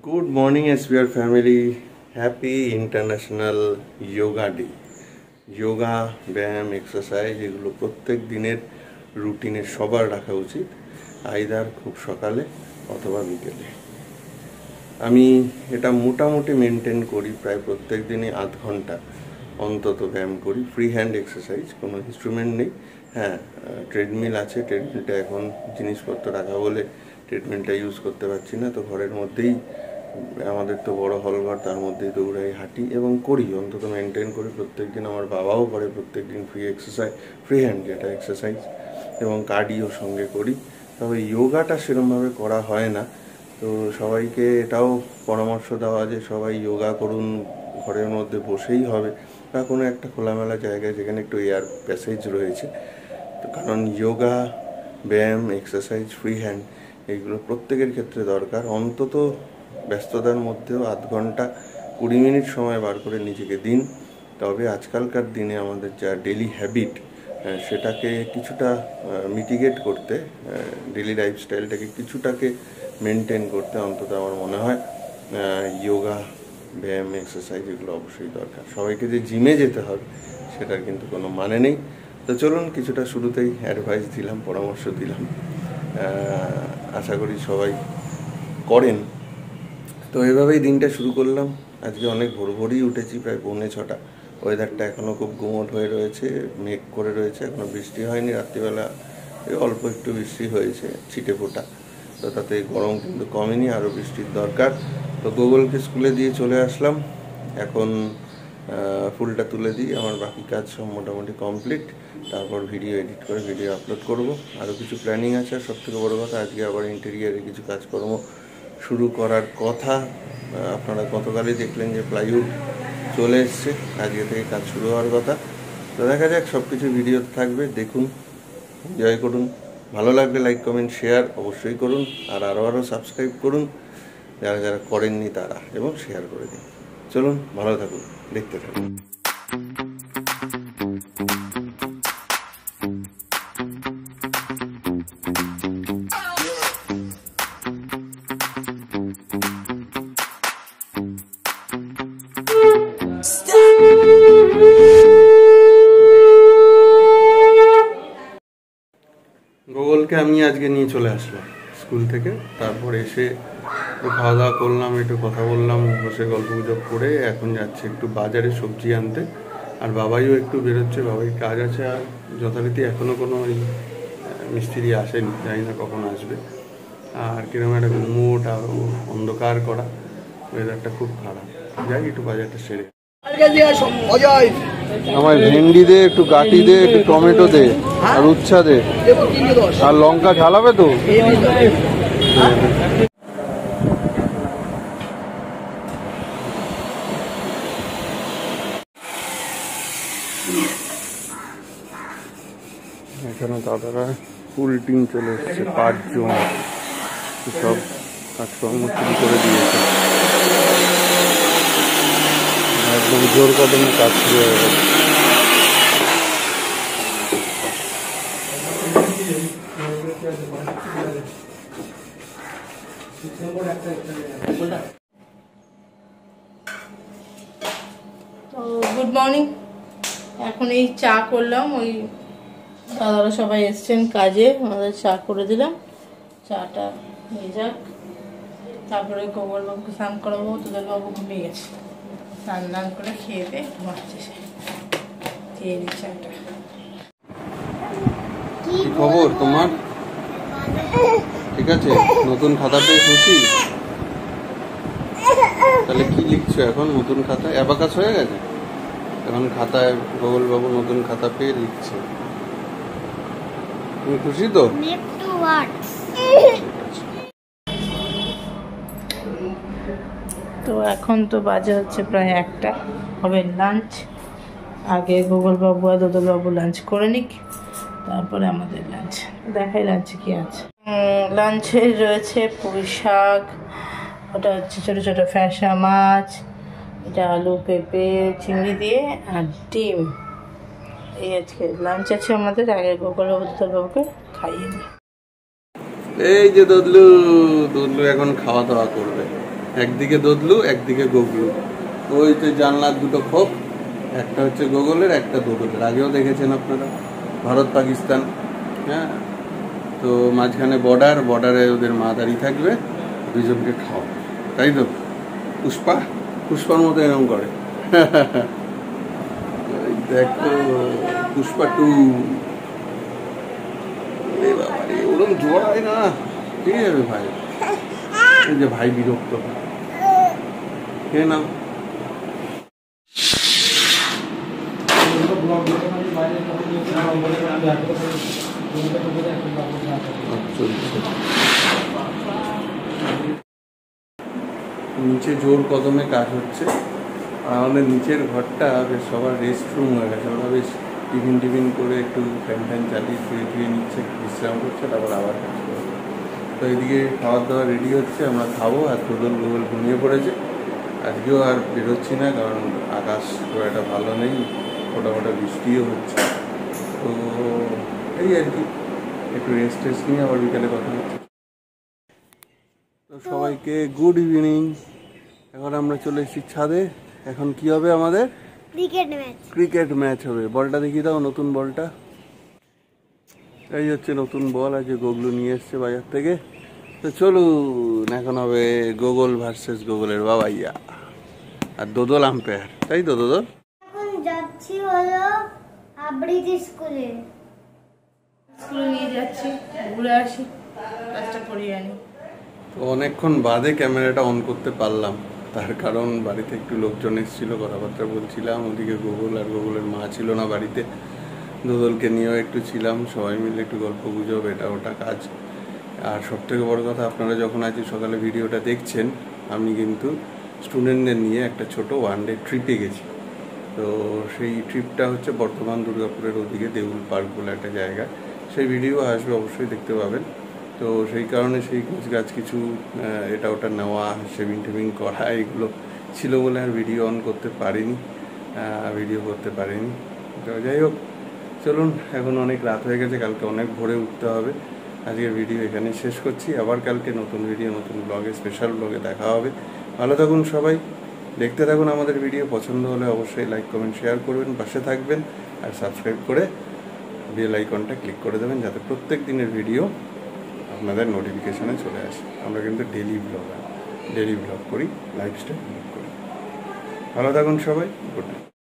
Good morning SBR family. Happy International Yoga Day. Yoga ব্যায়াম exercise এগুলো প্রত্যেক দিনের রুটিনে সবার রাখা উচিত, আইদার খুব সকালে অথবা বিকেলে। আমি এটা মোটামুটি মেনটেন করি, প্রায় প্রত্যেক দিনই আধ ঘন্টা অন্তত ব্যায়াম করি। ফ্রি হ্যান্ড এক্সারসাইজ, কোনো ইনস্ট্রুমেন্ট নেই। হ্যাঁ, ট্রেডমিল আছে, ট্রেডমিলটা এখন জিনিসপত্র রাখা বলে ট্রেডমিলটা ইউজ করতে পারছি না, তো ঘরের মধ্যেই আমাদের তো বড় হলঘর, তার মধ্যেই দৌড়াই, হাঁটি এবং করি, অন্তত মেনটেন করি প্রত্যেক দিন। আমার বাবাও করে প্রত্যেক দিন ফ্রি হ্যান্ড যেটা এক্সারসাইজ, এবং কার্ডিও সঙ্গে করি। তবে যোগাটা সেরকমভাবে করা হয় না, তো সবাইকে এটাও পরামর্শ দেওয়া যে সবাই যোগা করুন, ঘরের মধ্যে বসেই হবে বা কোনো একটা খোলামেলা জায়গায় যেখানে একটু এয়ার প্যাসেজ রয়েছে। তো কারণ যোগা, ব্যায়াম, এক্সারসাইজ, ফ্রি হ্যান্ড এইগুলো প্রত্যেকের ক্ষেত্রে দরকার। অন্তত ব্যস্ততার মধ্যেও আধ ঘন্টা 20 মিনিট সময় বার করে নিজেকে দিন। তবে আজকালকার দিনে আমাদের যা ডেলি হ্যাবিট, সেটাকে কিছুটা মিটিগেট করতে, ডেলি লাইফস্টাইলটাকে কিছুটাকে মেনটেন করতে অন্তত আমার মনে হয় যোগা, ব্যায়াম, এক্সারসাইজ এগুলো অবশ্যই দরকার। সবাইকে যে জিমে যেতে হবে সেটার কিন্তু কোনো মানে নেই। তো চলুন, কিছুটা শুরুতেই অ্যাডভাইস দিলাম, পরামর্শ দিলাম, আশা করি সবাই করেন। তো এভাবেই দিনটা শুরু করলাম। আজকে অনেক ভোরই উঠেছি, প্রায় 5:45। ওয়েদারটা এখনও খুব গুমোট হয়ে রয়েছে, মেঘ করে রয়েছে, এখনও বৃষ্টি হয়নি। রাত্রিবেলা অল্প একটু বৃষ্টি হয়েছে, ছিটে ফোটা, তো তাতে গরম কিন্তু কমেনি, আরও বৃষ্টির দরকার। তো গুগলকে স্কুলে দিয়ে চলে আসলাম। এখন ফুলটা তুলে দিই, আমার বাকি কাজ সব মোটামুটি কমপ্লিট। তারপর ভিডিও এডিট করে ভিডিও আপলোড করব। আরও কিছু প্ল্যানিং আছে, আর সবথেকে বড়ো কথা, আজকে আবার ইন্টেরিয়ারে কিছু কাজকর্ম শুরু করার কথা। আপনারা গতকালই দেখলেন যে প্লাইউড চলে এসছে, আজকে থেকে কাজ শুরু হওয়ার কথা। তো দেখা যাক, সব কিছু ভিডিওতে থাকবে, দেখুন, এনজয় করুন। ভালো লাগলে লাইক, কমেন্ট, শেয়ার অবশ্যই করুন, আর আরও সাবস্ক্রাইব করুন যারা যারা করেননি তারা, এবং শেয়ার করে দিন। চলুন, ভালো থাকুন, দেখতে থাকুন। গুগলকে আমি আজকে নিয়ে চলে আসলাম স্কুল থেকে। তারপর এসে একটু খাওয়া দাওয়া করলাম, একটু কথা বললাম, বসে গল্প গুজব করে এখন যাচ্ছে একটু বাজারে সবজি আনতে। আর বাবাইও একটু বেরোচ্ছে, বাবাই কাজ আছে। আর যথারীতি এখনও কোনো ওই মিস্ত্রি আসেনি, জানি না কখন আসবে। আর কিরকম একটা গুমোট আর অন্ধকার করা, ওয়েদারটা খুব খারাপ। যাই একটু বাজারটা সেরে। আমার ভেন্ডি দে, একটু গাটি দে, একটু টমেটো দে, আর উচ্ছা দে, আর লঙ্কা ঝালাবে তো। এখানে দাদারা ফুল টিম চলে এসছে, 5 জন, সব কাজকর্ম শুরু করে দিয়েছে। একদম জোর কদমে কাজ শুরু হয়ে গেছে। তো গুড মর্নিং। এখন এই চা করলাম, ওই দাদারা সবাই এসছেন কাজে, আমাদের চা করে দিলাম। চাটা হয়ে যাক, তারপরে গোবরবাবুকে স্নান করাবো। তোদের বাবু ঘুমিয়ে গেছে, স্নান করে খেয়ে দিয়ে ঘুমাচ্ছে, সে খেয়ে নি চাটা। কি খবর তোমার? ঠিক আছে, নতুন খাতা পেয়ে খুশি? তাহলে কি লিখছো এখন নতুন খাতায়? অ্যাবাকাস হয়ে গেছে এখন খাতায়, গোগলবাবু নতুন খাতা পেয়ে লিখছে। তুমি খুশি তো? তো এখন তো বাজে হচ্ছে প্রায় 1টা, হবে লাঞ্চ। আগে গোগলবাবু আর দোদলবাবু লাঞ্চ করে নিক, তারপরে আমাদের লাঞ্চ। দেখাই লাঞ্চে কি আছে। লাঞ্চে রয়েছে পুঁই শাক, ওটা হচ্ছে ছোটো ছোটো ফ্যাসা মাছ, এটা আলু, পেঁপে, চিংড়ি দিয়ে, আর ডিম। এই আজকে লাঞ্চ আছে আমাদের। আগে গোগলবাবু দোদলবাবুকে খাইয়ে নিই। এই যে দদলু, দদলু এখন খাওয়া দাওয়া করবে। একদিকে দদলু, একদিকে গোগলু। ওই তো জানলার দুটো খোপ, একটা হচ্ছে গোগলের, একটা দদলের। আগেও দেখেছেন আপনারা, ভারত পাকিস্তান। হ্যাঁ, তো মাঝখানে বর্ডার, বর্ডারে ওদের মা দাঁড়িয়ে থাকবে, দুজনকে খাওয়া, তাই তো? পুষ্পা, পুষ্পার মতো এরকম করে। দেখো পুষ্পা 2। ওরকম জোড়ায় না, ঠিক আছে ভাই? এই যে ভাই বিরক্ত, খেয়ে নাও। নিচে জোর কদমে কাজ হচ্ছে। আমাদের নিচের ঘরটা বেশ সবার রেস্ট রুম হয়ে গেছে। ওরা বেশ টিফিন করে একটু ফ্যান ট্যান চালিয়ে শুয়ে নিচ্ছে, বিশ্রাম করছে, তারপর আবার কাজ করবে। তো এদিকে খাওয়ার দাওয়া রেডি হচ্ছে, আমরা খাবো। আর দোদল গোগল ঘুমিয়ে পড়েছে। আজকেও আর বেরোচ্ছি না, কারণ আকাশ খুব একটা ভালো নেই, ফোটা বৃষ্টিও হচ্ছে। তো এই আর কি, একটু রেস্ট নিয়ে আবার বিকালে কথা হচ্ছে। তো সবাইকে গুড ইভিনিং। এখন আমরা চলে এসেছি ছাদে। এখন কি হবে আমাদের? ক্রিকেট ম্যাচ হবে। বলটা দেখিয়ে দাও, নতুন বলটা। এই হচ্ছে নতুন বল, আজ গোগলু নিয়ে এসছে বাজার থেকে। তো চলুন, এখন হবে গোগল ভার্সেস গোগলের বাবাইয়া, আর দোদল আম্পায়ার, তাই তো দোদল? এখন যাচ্ছি হলো আবৃত্তি স্কুলে নিয়ে যাচ্ছি, ঘুরে আসি, কাজটা করিয়ে আনি। তো অনেকক্ষণ বাদে ক্যামেরাটা অন করতে পারলাম, তার কারণ বাড়িতে একটু লোকজন এসেছিল, কথাবার্তা বলছিলাম। ওদিকে গোগল আর গোগলের মা ছিল না বাড়িতে, দোদলকে নিয়েও একটু ছিলাম, সবাই মিলে একটু গল্প গুজব, এটা ওটা কাজ। আর সবথেকে বড় কথা, আপনারা যখন আজ সকালে ভিডিওটা দেখছেন, আমি কিন্তু স্টুডেন্টদের নিয়ে একটা ছোট ওয়ানডে ট্রিপে গেছি। তো সেই ট্রিপটা হচ্ছে বর্ধমান দুর্গাপুরের ওদিকে দেউল পার্ক বলে একটা জায়গা। সেই ভিডিও আসবে, অবশ্যই দেখতে পাবেন। তো সেই কারণে সেই গাছ কিছু এটা ওটা নেওয়া, শেভিং করা, এগুলো ছিল বলে আর ভিডিও অন করতে পারিনি, ভিডিও করতে পারিনি। তো যাই হোক, চলুন, এখন অনেক রাত হয়ে গেছে, কালকে অনেক ভোরে উঠতে হবে। আজকের ভিডিও এখানে শেষ করছি। আবার কালকে নতুন ভিডিও, নতুন ব্লগে, স্পেশাল ব্লগে দেখা হবে। ভালো থাকুন সবাই, দেখতে থাকুন আমাদের ভিডিও। পছন্দ হলে অবশ্যই লাইক কমেন্ট শেয়ার করবেন, পাশে থাকবেন, আর সাবস্ক্রাইব করে বেল আইকনটা ক্লিক করে দেবেন, যাতে প্রত্যেক দিনের ভিডিও আপনাদের নোটিফিকেশানে চলে আসে। আমরা কিন্তু ডেলি ব্লগ করি, লাইফস্টাইল ব্লগ করি। ভালো থাকুন সবাই, গুড নাইট।